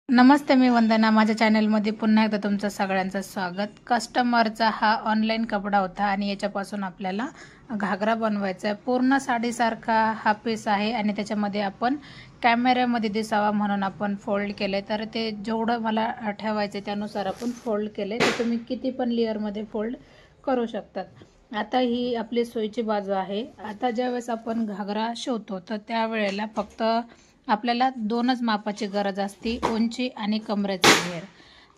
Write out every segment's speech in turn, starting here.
नमस्ते, मी वंदना. माझ्या चॅनलमध्ये पुन्हा एकदा तुमचं सगळ्यांचं स्वागत. कस्टमरचा हा ऑनलाईन कपडा होता आणि याच्यापासून आपल्याला घागरा बनवायचा आहे. पूर्ण साडीसारखा हा पीस आहे आणि त्याच्यामध्ये आपण कॅमेऱ्यामध्ये दिसावा म्हणून आपण फोल्ड केले. तर ते जेवढं मला ठेवायचं त्यानुसार आपण फोल्ड केले. तर तुम्ही किती पण लेअरमध्ये फोल्ड करू शकतात. आता ही आपली सोयीची बाजू आहे. आता ज्यावेळेस आपण घागरा शिवतो तर त्यावेळेला फक्त आपल्याला दोनच मापाची गरज असते, उंची आणि कमरेचा घेर.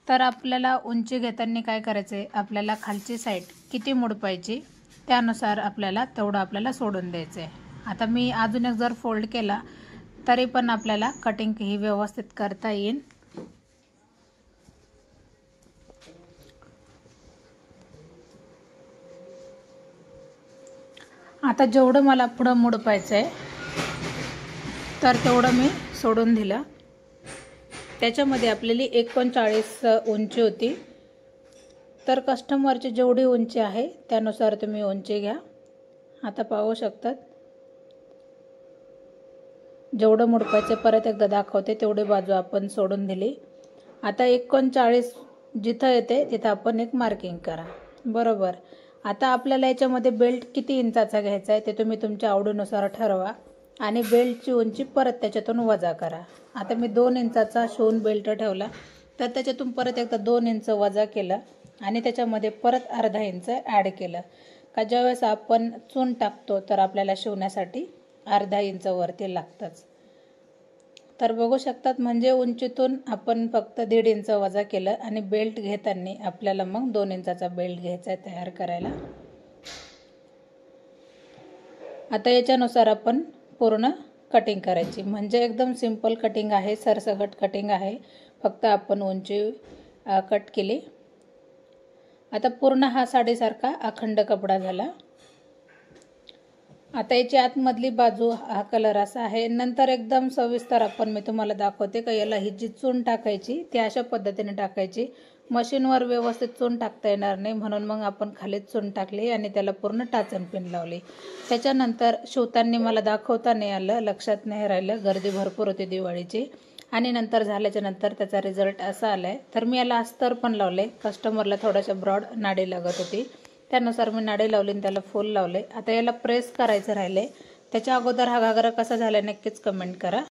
तर आपल्याला उंची घेताना काय करायचं आहे, आपल्याला खालची साईड किती मोडपायची त्यानुसार आपल्याला तेवढं आपल्याला सोडून द्यायचं आहे. आता मी अजून एक जर फोल्ड केला तरी पण आपल्याला कटिंग ही व्यवस्थित करता येईल. आता जेवढं मला पुढं मोडपायचं आहे तर तेवढं मी सोडून दिलं. त्याच्यामध्ये आपल्याला 39 उंची होती. तर कस्टमरची जेवढी उंची आहे त्यानुसार तुम्ही उंची घ्या. आता पाहू शकतात जेवढं मोडपायचं परत एकदा दाखवते तेवढी बाजू आपण सोडून दिली. आता 39 जिथं येते तिथं आपण एक मार्किंग करा. बरोबर. आता आपल्याला याच्यामध्ये बेल्ट किती इंचाचा घ्यायचा आहे ते तुम्ही तुमच्या आवडीनुसार ठरवा आणि बेल्टची उंची परत त्याच्यातून वजा करा. आता मी 2 इंचाचा शिवून बेल्ट ठेवला तर त्याच्यातून परत एकदा 2 इंच वजा केलं आणि त्याच्यामध्ये परत अर्धा इंच ॲड केलं. का ज्यावेळेस आपण चून टाकतो तर आपल्याला शिवण्यासाठी अर्धा इंच वरती लागतंच. तर बघू शकतात म्हणजे उंचीतून आपण फक्त 1.5 इंच वजा केलं आणि बेल्ट घेताना आपल्याला मग 2 इंचाचा बेल्ट घ्यायचा आहे तयार करायला. आता याच्यानुसार आपण पूर्ण कटिंग करायची. म्हणजे एकदम सिंपल कटिंग आहे, सरसकट कटिंग आहे. फक्त आपण उंची कट केली. आता पूर्ण हा साडीसारखा अखंड कपडा झाला. आता याची आतमधली बाजू हा कलर असा आहे. नंतर एकदम सविस्तर मी तुम्हाला दाखवते का याला ही जी चून टाकायची ती अशा पद्धतीने टाकायची. मशीनवर व्यवस्थित चून टाकता येणार नाही म्हणून मग आपण खालीच चून टाकली आणि त्याला पूर्ण टाचन पिन लावली. त्याच्यानंतर शिवताना मला दाखवता नाही आलं, लक्षात नाही राहिलं, गर्दी भरपूर होती दिवाळीची. आणि नंतर झाल्याच्या नंतर त्याचा रिझल्ट असा आलाय. तर मी याला अस्तर पण लावले. कस्टमरला थोड्याशा ब्रॉड नाडी लागत होती त्यानुसार मी नाडी लावली आणि त्याला फुल लावले. आता याला प्रेस करायचं राहिले. त्याच्या अगोदर हा घागरा कसा झाला नक्कीच कमेंट करा.